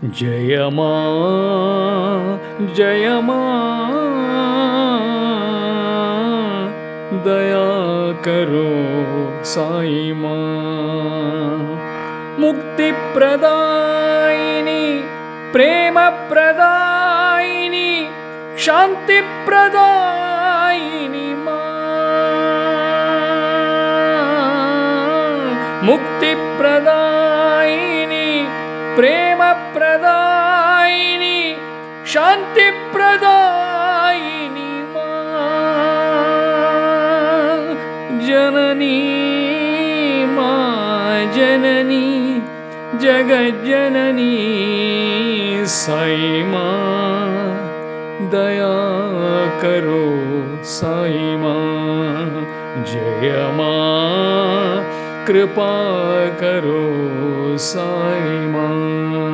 जय मां जय मां दया करो साई मां। मुक्ति प्रदायिनी प्रेम प्रदायिनी शांति प्रदायिनी मुक्ति प्रदायिनी प्रेम प्रदायिनी शांति प्रदायिनी जननी मां जननी जगज्जननी साई मां दया करो साई मां। जय मां कृपा करो साई मां।